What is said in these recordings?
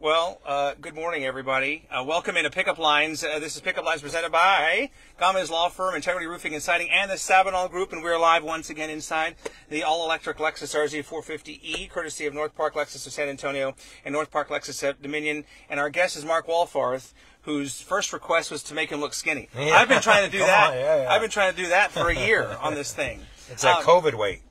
Well, good morning, everybody. Welcome into Pickup Lines. This is Pickup Lines presented by Gamez Law Firm, Integrity Roofing and Siding, and the Sabinal Group, and we're live once again inside the all-electric Lexus RZ450E, courtesy of North Park Lexus of San Antonio and North Park Lexus at Dominion. And our guest is Mark Wohlfarth, whose first request was to make him look skinny. Yeah. I've been trying to do that. I've been trying to do that for a year on this thing. It's that COVID weight.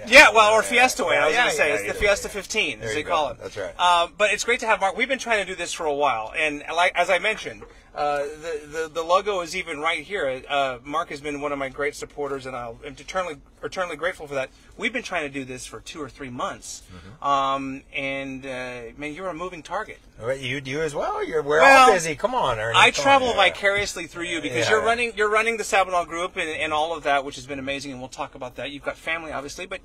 Or Fiesta weight. I was going to say, it's the Fiesta 15, as they call it. That's right. But it's great to have Mark. We've been trying to do this for a while, and as I mentioned, the logo is even right here. Mark has been one of my great supporters, and I'm eternally grateful for that. We've been trying to do this for 2 or 3 months, man, you're a moving target. You as well. We're all busy. Come on, Ernie. I travel vicariously through you because you're running the Sabinal Group and all of that, which has been amazing, and we'll talk about that. You've got family, obviously, but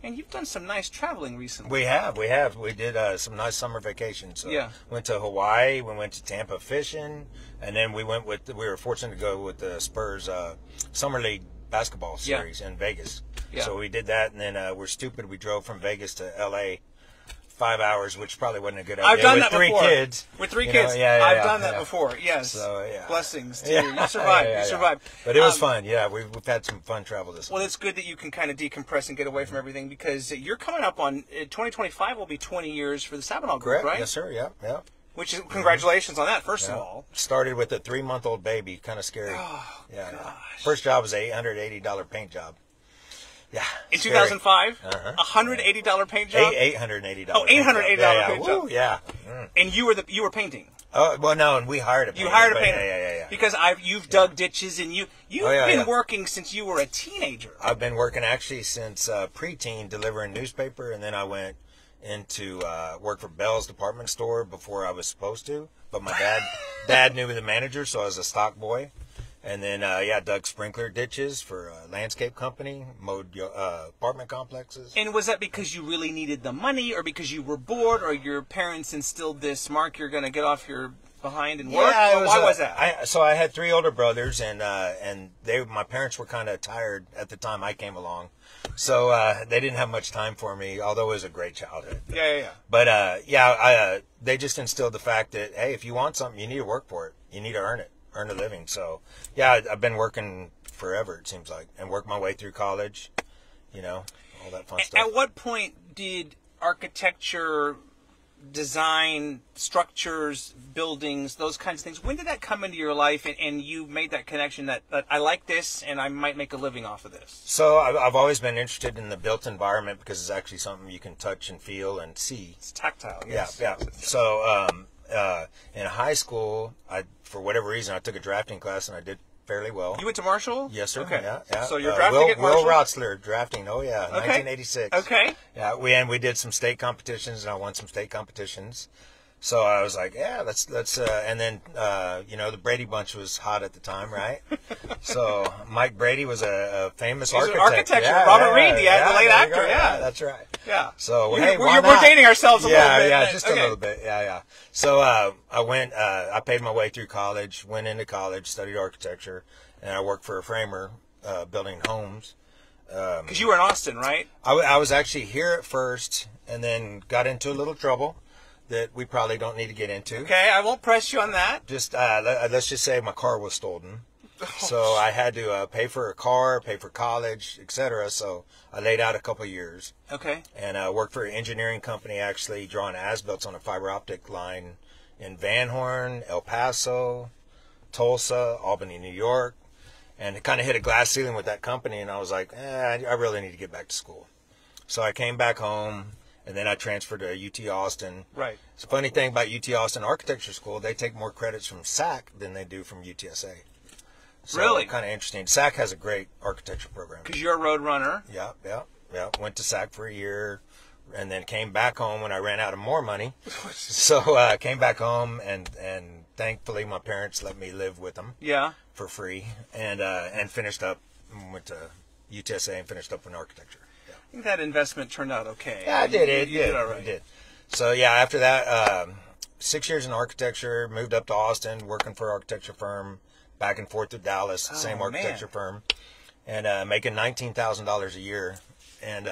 man, you've done some nice traveling recently. We have. We did some nice summer vacations. So went to Hawaii. We went to Tampa fishing, and then we were fortunate to go with the Spurs Summer League basketball series in Vegas. So we did that, and then we're stupid. We drove from Vegas to L.A. 5 hours, which probably wasn't a good idea. I've done that before. With three kids. I've done that before. Yes. So, blessings to you. You survived. You survived. But it was fun. Yeah, we've had some fun travel this. Well, it's good that you can kind of decompress and get away from everything because you're coming up on 2025 will be 20 years for the Sabinal Group, right? Yes, sir. Yeah. Which is congratulations on that. First of all, started with a 3-month-old baby. Kind of scary. Oh, gosh. First job was an $880 paint job. Yeah. In 2005, $180 paint job. $880. Oh, $880 paint job. Woo, yeah. And you were painting. Oh well, no, and we hired a painter. You hired a painter. Yeah. Because you've dug ditches and you've been working since you were a teenager. I've been working actually since preteen, delivering newspaper, and then I went into work for Bell's department store before I was supposed to. But my dad knew the manager, so I was a stock boy. And then, dug sprinkler ditches for a landscape company, mowed apartment complexes. And was that because you really needed the money, or because you were bored, or your parents instilled this, Mark, you're going to get off your behind and work? Why was that? So I had 3 older brothers, and my parents were kind of tired at the time I came along. So they didn't have much time for me, although it was a great childhood. Yeah. But, they just instilled the fact that, hey, if you want something, you need to work for it. You need to earn a living. So I've been working forever, it seems like, and worked my way through college, all that fun stuff. At what point did architecture, design, structures, buildings, those kinds of things, when did that come into your life and you made that connection that I like this and I might make a living off of this? So I've always been interested in the built environment because it's actually something you can touch and feel and see. It's tactile. Yes. Yeah. So in high school, for whatever reason, I took a drafting class and I did fairly well. You went to Marshall? Yes, sir. Okay. Yeah. So you're drafting at Marshall? Will Rotzler drafting. Oh yeah, 1986. Okay. Yeah, we did some state competitions and I won some state competitions. So I was like, let's and then the Brady Bunch was hot at the time, right? So Mike Brady was a famous architect. Architecture. Robert Reed, the late actor. Yeah, that's right. Yeah. So we're dating ourselves a little bit. Yeah, just a little bit. Yeah. So I went. I paid my way through college. Went into college, studied architecture, and I worked for a framer building homes. Because you were in Austin, right? I was actually here at first, and then got into a little trouble that we probably don't need to get into. Okay, I won't press you on that. Just let's just say my car was stolen. So I had to pay for a car, pay for college, etc. So I laid out a couple of years. Okay. And worked for an engineering company, actually drawing as-built on a fiber optic line in Van Horn, El Paso, Tulsa, Albany, New York. And it kind of hit a glass ceiling with that company, and I was like, I really need to get back to school. So I came back home, and then I transferred to UT Austin. Right. It's a funny thing about UT Austin Architecture School, they take more credits from SAC than they do from UTSA. So really? Kind of interesting. SAC has a great architecture program. Because you're a road runner. Yeah. Went to SAC for a year, and then came back home when I ran out of more money. So I came back home, and thankfully my parents let me live with them. Yeah. For free, and finished up, went to UTSA and finished up in architecture. Yeah. I think that investment turned out okay. Yeah, I did. You did all right. I did. So after that, 6 years in architecture, moved up to Austin, working for an architecture firm, back and forth to Dallas, same architecture firm, and making $19,000 a year. And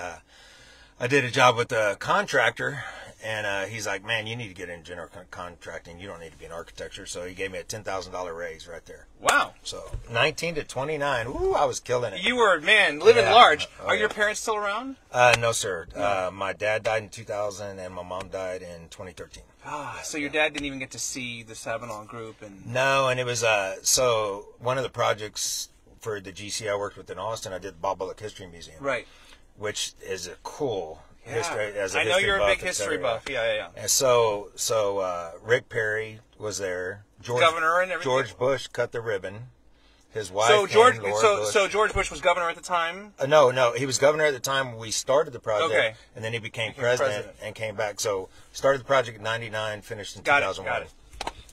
I did a job with a contractor, and he's like, man, you need to get in general contracting. You don't need to be in architecture. So he gave me a $10,000 raise right there. Wow. So 19 to 29. Ooh, I was killing it. You were, man, living large. Are yeah. your parents still around? No, sir. My dad died in 2000, and my mom died in 2013. So your dad didn't even get to see the Sabinal Group, and No, and it was so one of the projects for the GC I worked with in Austin, I did the Bob Bullock History Museum, right? Which is a cool history. I know you're a big history buff. Yeah. And so Rick Perry was there. Governor and everything. George Bush cut the ribbon. His wife. So George Bush was governor at the time. No, he was governor at the time we started the project, okay. And then he became president and came back. So started the project in '99, finished in 2001. Got it.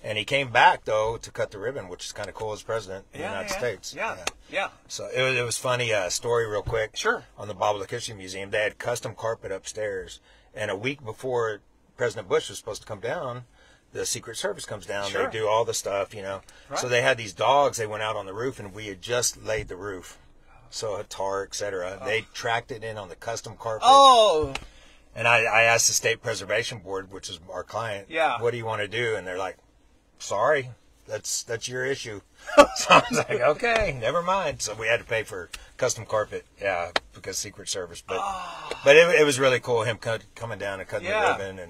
And he came back though to cut the ribbon, which is kind of cool as president of the United States. Yeah. So it was funny. Story real quick. Sure. On the Bob Bullock History Museum, they had custom carpet upstairs, and a week before President Bush was supposed to come down, the Secret Service comes down. Sure. They do all the stuff, Right. So they had these dogs. They went out on the roof, and we had just laid the roof, so a tar, etc. They tracked it in on the custom carpet. Oh. And I asked the State Preservation Board, which is our client, what do you want to do? And they're like, sorry, that's your issue. So I was like, okay, never mind. So we had to pay for custom carpet, because Secret Service. But it was really cool, him coming down and cutting the ribbon,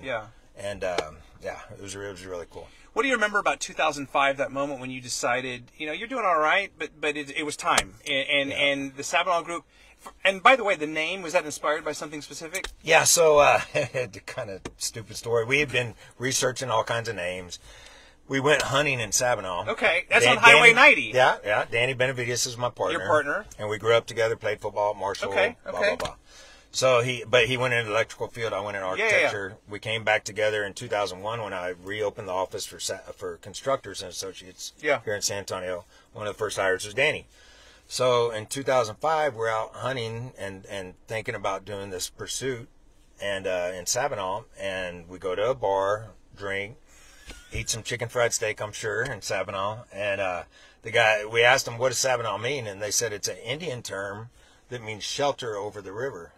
and it was really cool. What do you remember about 2005? That moment when you decided, you're doing all right, but it was time, and the Sabinal Group. And by the way, the name, was that inspired by something specific? Yeah. So kind of stupid story. We had been researching all kinds of names. We went hunting in Sabinal. Okay, that's on Highway 90. Yeah. Danny Benavides is my partner. Your partner. And we grew up together, played football at Marshall. Okay. Blah, blah. So he went in the electrical field. I went in architecture. Yeah. We came back together in 2001 when I reopened the office for Constructors and Associates here in San Antonio. One of the first hires was Danny. So in 2005, we're out hunting and thinking about doing this pursuit, and in Sabinal, and we go to a bar, drink, eat some chicken fried steak, I'm sure, in Sabinal. And we asked them, what does Sabinal mean? And they said it's an Indian term that means shelter over the river.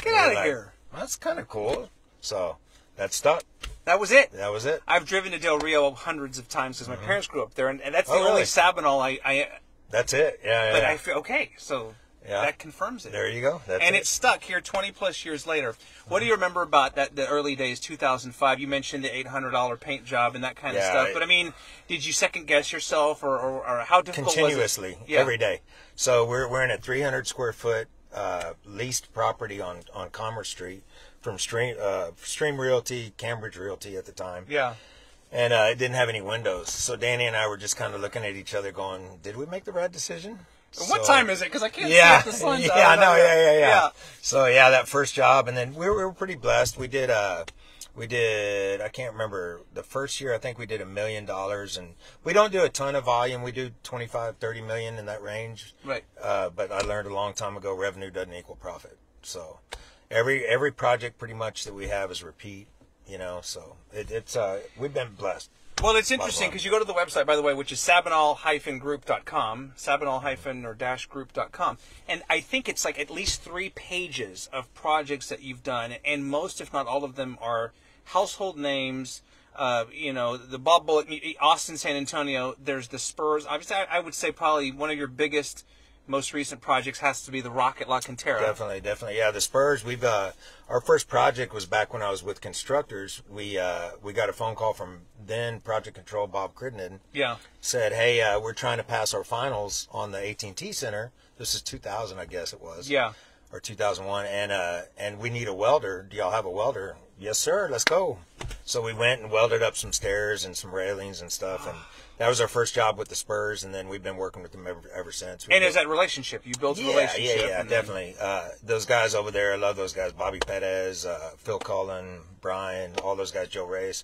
Get out of here. Well, that's kind of cool. So that stuck. That was it. That was it. I've driven to Del Rio hundreds of times because my parents grew up there, and that's the only Sabinal I That's it. But I feel so. That confirms it. There you go. And it's stuck here 20 plus years later. What do you remember about the early days, 2005? You mentioned the $800 paint job and that kind of stuff. But I mean, did you second guess yourself, or how difficult continuously was it? Every day? So we're in a 300 square foot leased property on Commerce Street from Stream Realty, Cambridge Realty at the time. Yeah. And it didn't have any windows. So Danny and I were just kind of looking at each other going, did we make the right decision? What time is it? Because I can't see if the sun's out. Yeah. So that first job, and then we were pretty blessed. We did I can't remember, the first year I think we did $1 million, and we don't do a ton of volume. We do 25, 30 million in that range. Right. But I learned a long time ago, revenue doesn't equal profit. So every project pretty much that we have is repeat. So it's we've been blessed. Well, it's interesting because you go to the website, by the way, which is sabinal-group.com, sabinal-group.com, and I think it's like at least 3 pages of projects that you've done, and most, if not all of them, are household names. The Bob Bullock, Austin, San Antonio. There's the Spurs. Obviously, I would say probably one of your biggest, most recent projects has to be the Rocket La Cantera. Definitely. Yeah, the Spurs. We've our first project was back when I was with Constructors. We got a phone call from then Project Control Bob Crittenden. Yeah. Said, hey, we're trying to pass our finals on the AT&T Center. This is 2000, I guess it was. Yeah. Or 2001, and we need a welder. Do y'all have a welder? Yes, sir. Let's go. So we went and welded up some stairs and some railings and stuff, and that was our first job with the Spurs, and then we've been working with them ever since. And is that relationship? You built a relationship. Yeah, definitely. Those guys over there, I love those guys. Bobby Perez, Phil Cullen, Brian, all those guys, Joe Reyes,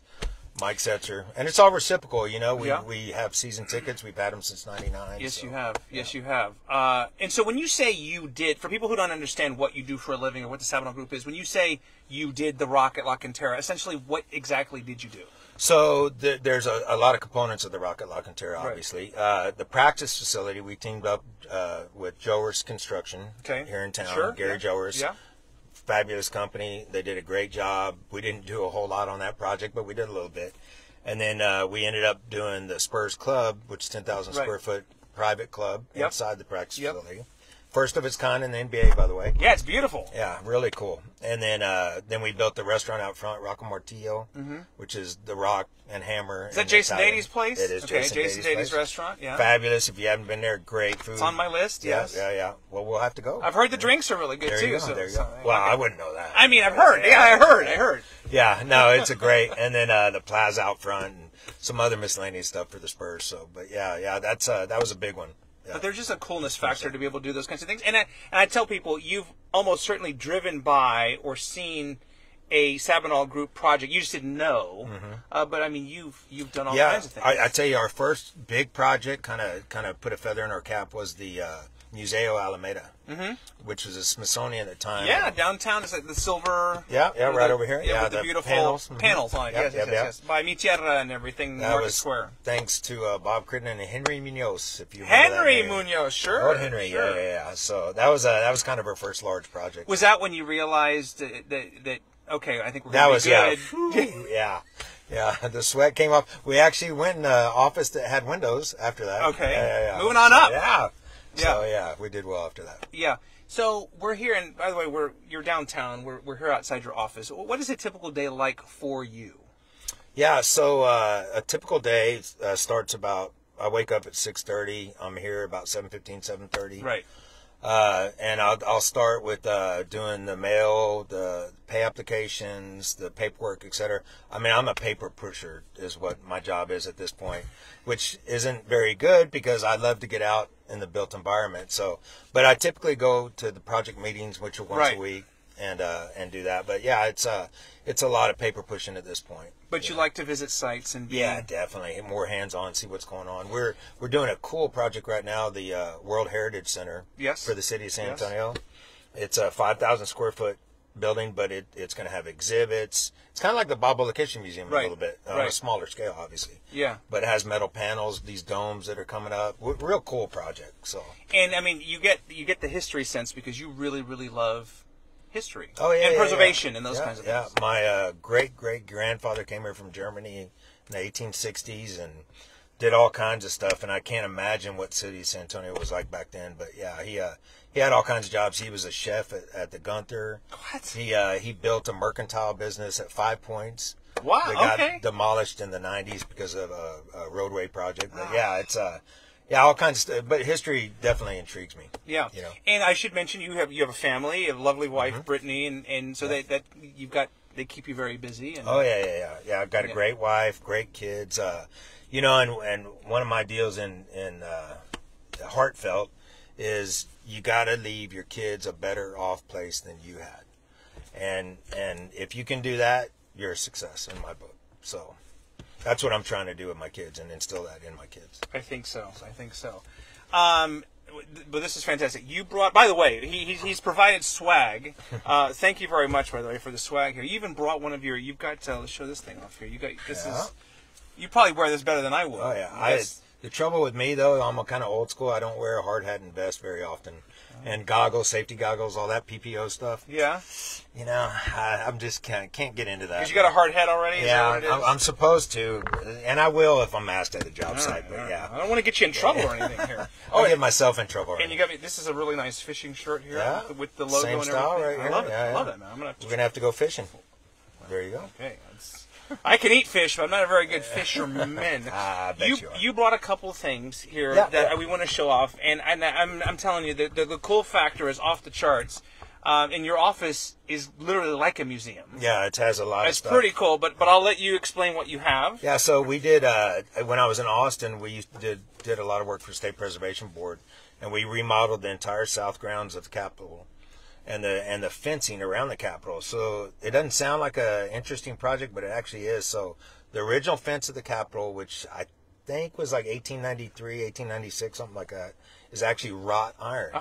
Mike Setzer. And it's all reciprocal, We have season tickets. We've had them since '99. Yes, you have. Yes, you have. And so when you say you did, for people who don't understand what you do for a living or what the Sabinal Group is, when you say you did the Rocket La Cantera, essentially what exactly did you do? So there's a lot of components of the Rocket La Cantera, obviously. Right. The practice facility, we teamed up with Jowers Construction here in town. Sure. Gary Jowers. Yeah. fabulous company. They did a great job. We didn't do a whole lot on that project, but we did a little bit. And then we ended up doing the Spurs Club, which is 10,000 Right. square foot private club Yep. inside the practice Yep. facility. First of its kind in the NBA, by the way. Yeah, it's beautiful. Yeah, really cool. And then we built the restaurant out front, Rock and Martillo, which is the Rock and Hammer. Is that Jason Dady's place? It is okay, Jason Dady's place. restaurant. Yeah, Fabulous. If you haven't been there, great food. it's on my list. Yes. Yeah. Well, we'll have to go. I've heard the drinks are really good There too. you go. So, There you so- go. Well, okay. I wouldn't know that. I mean, I've heard. Yeah, I heard. Yeah, no, it's a great. And then the plaza out front and some other miscellaneous stuff for the Spurs. So, but yeah, that was a big one. Yeah. But there's just a coolness factor to be able to do those kinds of things. And I tell people, you've almost certainly driven by or seen a Sabinal Group project. You just didn't know, but I mean, you've done all kinds of things. I tell you, our first big project kind of put a feather in our cap was the Museo Alameda, which was a Smithsonian at the time. Yeah, downtown is like the silver. Yeah, right over here. Yeah, with the the beautiful panels. on it. Yep, Yes. By Mi Tierra and everything. That Market was Square. thanks to Bob Crittenden and Henry Munoz. If you remember Henry that name. Munoz, sure. Lord Henry, sure. yeah. So that was kind of our first large project. Was that when you realized that okay, I think we're going to be yeah, good? Whew, yeah. The sweat came off. We actually went in an office that had windows after that. Okay. Yeah. Moving on up. Yeah. Yeah. So yeah, we did well after that. Yeah. So we're here, and by the way, you're downtown. We're here outside your office. What is a typical day like for you? Yeah. So a typical day starts about. I wake up at 6:30. I'm here about 7:15, 7:30. Right. And I'll start with doing the mail, the pay applications, the paperwork, etc. I mean, I'm a paper pusher is what my job is at this point, which isn't very good because I love to get out in the built environment. So, but I typically go to the project meetings, which are once a week, and do that. But yeah, it's a lot of paper pushing at this point. But you like to visit sites and be... Yeah, definitely. More hands-on, see what's going on. We're doing a cool project right now, the World Heritage Center for the city of San Antonio. It's a 5,000 square foot building, but it's going to have exhibits. It's kind of like the Balboa Kitchen Museum a little bit, on a smaller scale, obviously. Yeah. But it has metal panels, these domes that are coming up. Real cool project. So. And I mean, you get the history sense because you really, really love history and preservation and those kinds of things. Yeah, my great-great-grandfather came here from Germany in the 1860s and did all kinds of stuff, and I can't imagine what city San Antonio was like back then. But yeah, he had all kinds of jobs. He was a chef at the Gunther. What? He built a mercantile business at 5 Points. Wow. That got demolished in the 90s because of a roadway project. But yeah, it's all kinds of stuff. But history definitely intrigues me. Yeah. You know. And I should mention you have a family, a lovely wife, Brittany, and so that they keep you very busy. And, Yeah. I've got a great wife, great kids. You know, and one of my deals in Heartfelt is you got to leave your kids a better off place than you had, and if you can do that, you're a success in my book. So that's what I'm trying to do with my kids and instill that in my kids. I think so. But this is fantastic. You brought, by the way, he's provided swag. Thank you very much, by the way, for the swag here. You even brought one of your. You've got. Let's show this thing off here. You got this is. You probably wear this better than I would. Oh yeah. The trouble with me though, I'm a kind of old school. I don't wear a hard hat and vest very often, and goggles, safety goggles, all that PPO stuff. Yeah. You know, I'm just can't get into that. Because you got a hard hat already. Is that what it is? I'm supposed to, and I will if I'm asked at a job site. But yeah, I don't want to get you in trouble or anything here. I'll get myself in trouble. And you got me. This is a really nice fishing shirt here with the logo same and style everything. right here. I love it. Yeah, I love it, man. We're gonna have to go fishing. There you go. Okay. I can eat fish, but I'm not a very good fisherman. I bet you are. You brought a couple things here that we want to show off, and I'm telling you, the cool factor is off the charts. And your office is literally like a museum. Yeah, it has a lot of stuff. It's pretty cool, but I'll let you explain what you have. Yeah, so we did, when I was in Austin, we did a lot of work for State Preservation Board, and we remodeled the entire south grounds of the Capitol and the fencing around the Capitol. So it doesn't sound like an interesting project, but it actually is. So the original fence of the Capitol, which I think was like 1893, 1896, something like that, is actually wrought iron.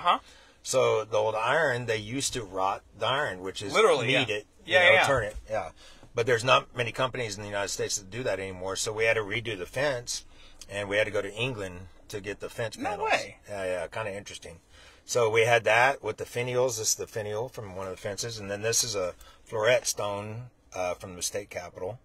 So the old iron, they used to rot the iron, which is literally knead it, turn it, But there's not many companies in the United States that do that anymore. So we had to redo the fence, and we had to go to England to get the fence panels. No way. Yeah, kind of interesting. So we had that with the finials. This is the finial from one of the fences. And then this is a floret stone from the state capitol,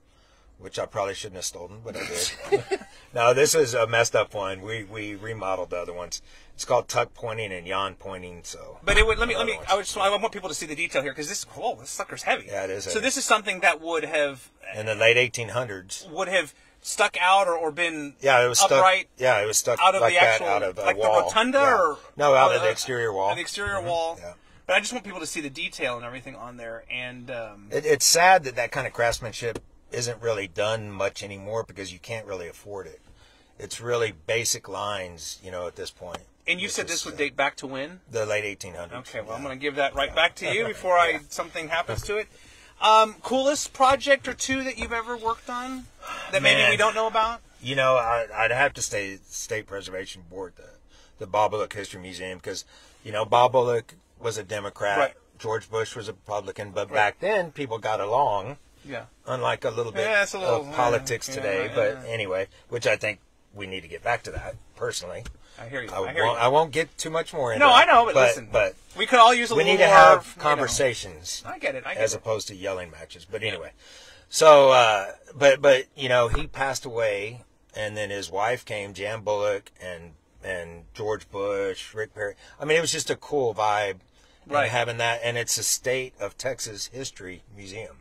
which I probably shouldn't have stolen, but I did. No, this is a messed up one. We remodeled the other ones. It's called tuck pointing and yawn pointing. So, but it would I want people to see the detail here because this sucker's heavy. Yeah, it is. So this is something that would have in the late 1800s would have stuck out or been it was upright. It was stuck out of like the actual that, out of a like wall. the rotunda or no, out of the exterior wall. The exterior wall. Yeah. But I just want people to see the detail and everything on there. And it's sad that kind of craftsmanship isn't really done much anymore because you can't really afford it. It's really basic lines, at this point. And you said this would date back to when? The late 1800s. Okay, well, I'm going to give that back to you before something happens to it. Coolest project or two that you've ever worked on that maybe we don't know about? I'd have to say State Preservation Board, the Bob Bullock History Museum, because, Bob Bullock was a Democrat. Right. George Bush was a Republican, but back then people got along. Yeah. Unlike a little bit of politics today, but anyway, which I think we need to get back to that, personally. I hear you. I won't get too much more into it. No, I know, but listen. But we could all use a little more. We need to have conversations. I get it. As opposed to yelling matches. But anyway. So, but he passed away, and then his wife came, Jan Bullock, and George Bush, Rick Perry. I mean, it was just a cool vibe. Right. Having that, and it's a State of Texas History Museum.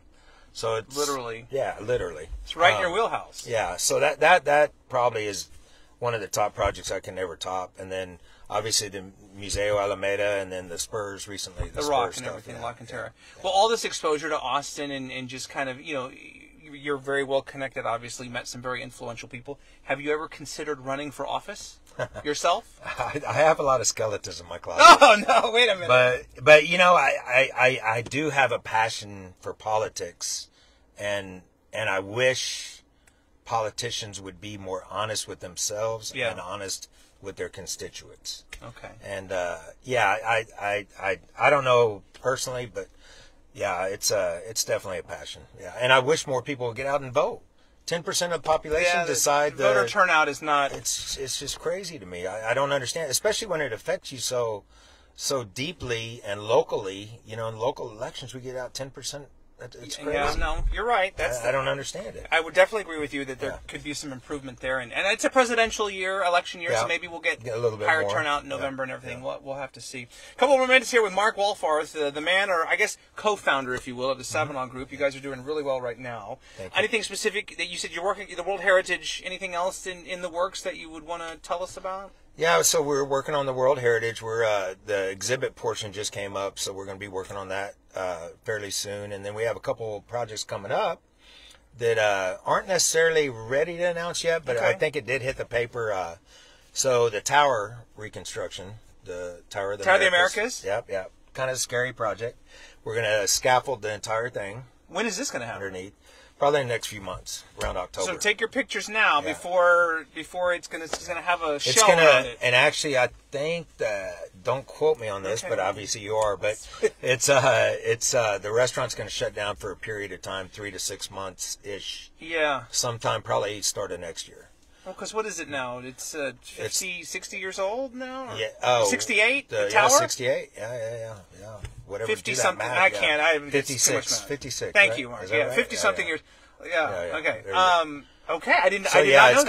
So it's literally. Yeah, literally. It's right in your wheelhouse. Yeah, so that probably is one of the top projects I can never top. And then obviously the Museo Alameda, and then the Spurs recently. The Rock and everything, La Cantera. Well, all this exposure to Austin and just kind of, you're very well connected, obviously, met some very influential people. Have you ever considered running for office yourself? I have a lot of skeletons in my closet. Oh, no, wait a minute. But I do have a passion for politics, and I wish politicians would be more honest with themselves and honest with their constituents. Okay. And I don't know personally, but yeah, it's definitely a passion. Yeah, and I wish more people would get out and vote. 10% of the population decide. Voter turnout is not. It's just crazy to me. I don't understand, especially when it affects you so deeply and locally. In local elections, we get out 10%. It's crazy. Yeah, no, you're right. I don't understand it. I would definitely agree with you that there could be some improvement there, and it's a presidential year, election year, so maybe we'll get a little bit higher more turnout in November and everything. Yeah. We'll have to see. A couple more minutes here with Mark Wohlfarth, the man, or I guess co-founder, if you will, of the Sabinal Group. You guys are doing really well right now. Thank you. Anything specific that you said you're working, the World Heritage, anything else in the works that you would want to tell us about? Yeah, so we're working on the World Heritage. The exhibit portion just came up, so we're going to be working on that fairly soon. And then we have a couple projects coming up that aren't necessarily ready to announce yet, but I think it did hit the paper. So the tower reconstruction, the Tower of the Americas. Yep. Kind of a scary project. We're going to scaffold the entire thing. When is this going to happen? Underneath. Probably in the next few months, around October. So take your pictures now before it's gonna have a shell around it. And actually, I think that, don't quote me on this, but obviously you are. But it's the restaurant's gonna shut down for a period of time, 3 to 6 months ish. Yeah. Sometime probably start of next year. Well, because what is it now? It's 60 years old now? Or? Yeah. Oh, 68? The tower? 68. Yeah. Whatever. 50 something. Math, I can't. I haven't. 56. 56. Thank right? you, Mark. Yeah, right? 50 something years. Yeah. Okay. Okay. I didn't. So I did not know it's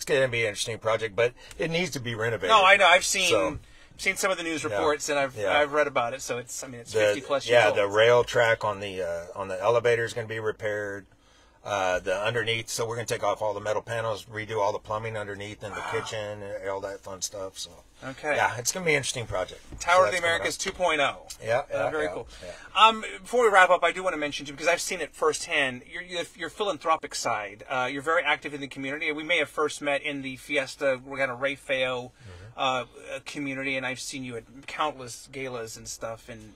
going to be an interesting project, but it needs to be renovated. No, I know. I've seen some of the news reports, and I've read about it. So it's 50 plus years old. Yeah, the rail track on the elevator is going to be repaired. The underneath, so we're going to take off all the metal panels, redo all the plumbing underneath in the kitchen, and all that fun stuff. So, yeah, it's going to be an interesting project. Tower of the Americas 2.0. Yeah, very cool. Yeah. Before we wrap up, I do want to mention too, because I've seen it firsthand. Your philanthropic side. You're very active in the community. We may have first met in the Fiesta. We're going to Ray Feo community, and I've seen you at countless galas and stuff, and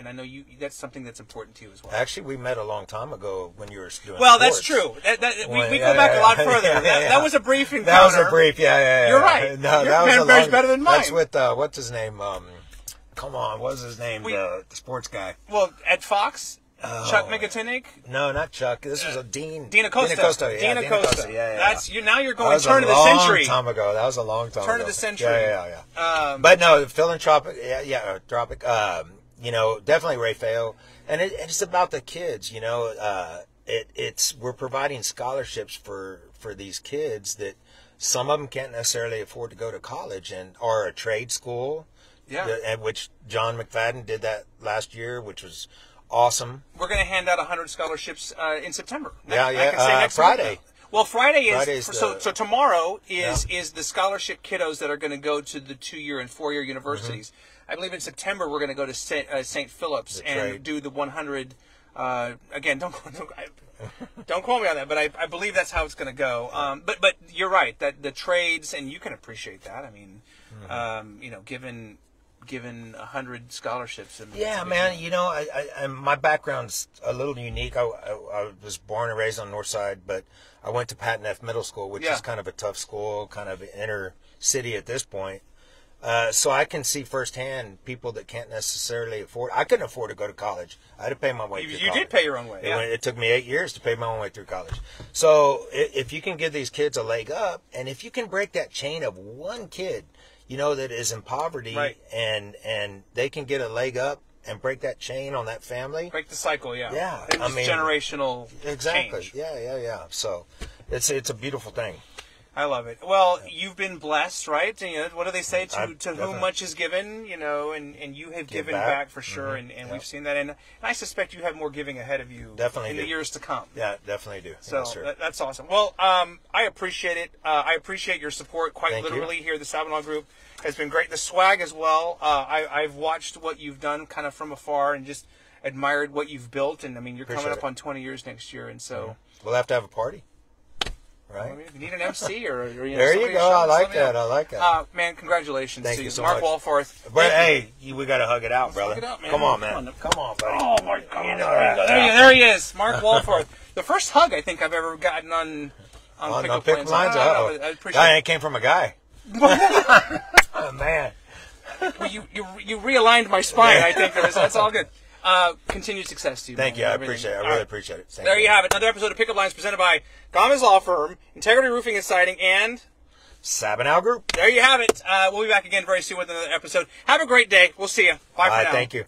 I know that's something that's important to you as well. Actually, we met a long time ago when you were doing Well, sports. that's true. We go back a lot further. That was a brief encounter. That was a brief, yeah. You're right. No, your memory's better than mine. That's with, what's his name? Come on, what was his name? The sports guy. Well, at Fox? Chuck Migatinic? No, not Chuck. This was a Dean. Dean Acosta. Dean Acosta. Yeah, Dean Acosta. Yeah. That's you. Now you're That going was turn a of the century. long time ago. That was a long time ago. Turn of the century. Yeah. But no, philanthropic. Yeah, tropic. You know, definitely Raphael, and it's about the kids. You know, we're providing scholarships for these kids that some of them can't necessarily afford to go to college or a trade school. Yeah. And which John McFadden did that last year, which was awesome. We're going to hand out 100 scholarships in September. Yeah. Next Friday. Week. Well, Friday is Friday's so tomorrow is the scholarship kiddos that are going to go to the 2-year and 4-year universities. Mm-hmm. I believe in September we're going to go to St. Philip's and do the 100. Again, don't quote me on that, but I believe that's how it's going to go. But you're right that the trades, and you can appreciate that. I mean, you know, given 100 scholarships. Yeah, man. You know, I my background's a little unique. I was born and raised on the North Side, but I went to Patton F. Middle School, which is kind of a tough school, kind of inner city at this point. So I can see firsthand people that can't necessarily afford. I couldn't afford to go to college. I had to pay my way through college. You did pay your own way. Yeah. It took me 8 years to pay my own way through college. So if you can give these kids a leg up, and if you can break that chain of one kid, you know, that is in poverty, right, and they can get a leg up and break that chain on that family. Break the cycle, yeah. Yeah. I mean, generational exactly. change. Yeah. So it's a beautiful thing. I love it. Well, you've been blessed, right? You know, what do they say? To whom much is given, you know, and you have given back for sure, and we've seen that. And I suspect you have more giving ahead of you in the years to come. Yeah, definitely do. So yes, that's awesome. Well, I appreciate it. I appreciate your support quite literally here. The Sabinal Group has been great. The swag as well. I've watched what you've done kind of from afar and just admired what you've built. And, I mean, you're coming up on 20 years next year, and so... We'll have to have a party. Right. You need an MC or you know, there you go. I like that. Man, congratulations. Thank you so Mark much. Wohlfarth. But hey, we got to hug it out, brother. Hug it out, man. Come on, man. Come on, buddy. Oh my God. You know, there he is, Mark Wohlfarth. The first hug I think I've ever gotten on Pickup Lines. I appreciate it. It came from a guy. Oh, man. Well, you realigned my spine. I think that's all good. Continued success to you. Thank you. I appreciate it. I really appreciate it. There you have it. Another episode of Pickup Lines presented by Gamez Law Firm, Integrity Roofing and Siding, and Sabinal Group. There you have it. We'll be back again very soon with another episode. Have a great day. We'll see you. Bye for now. Thank you.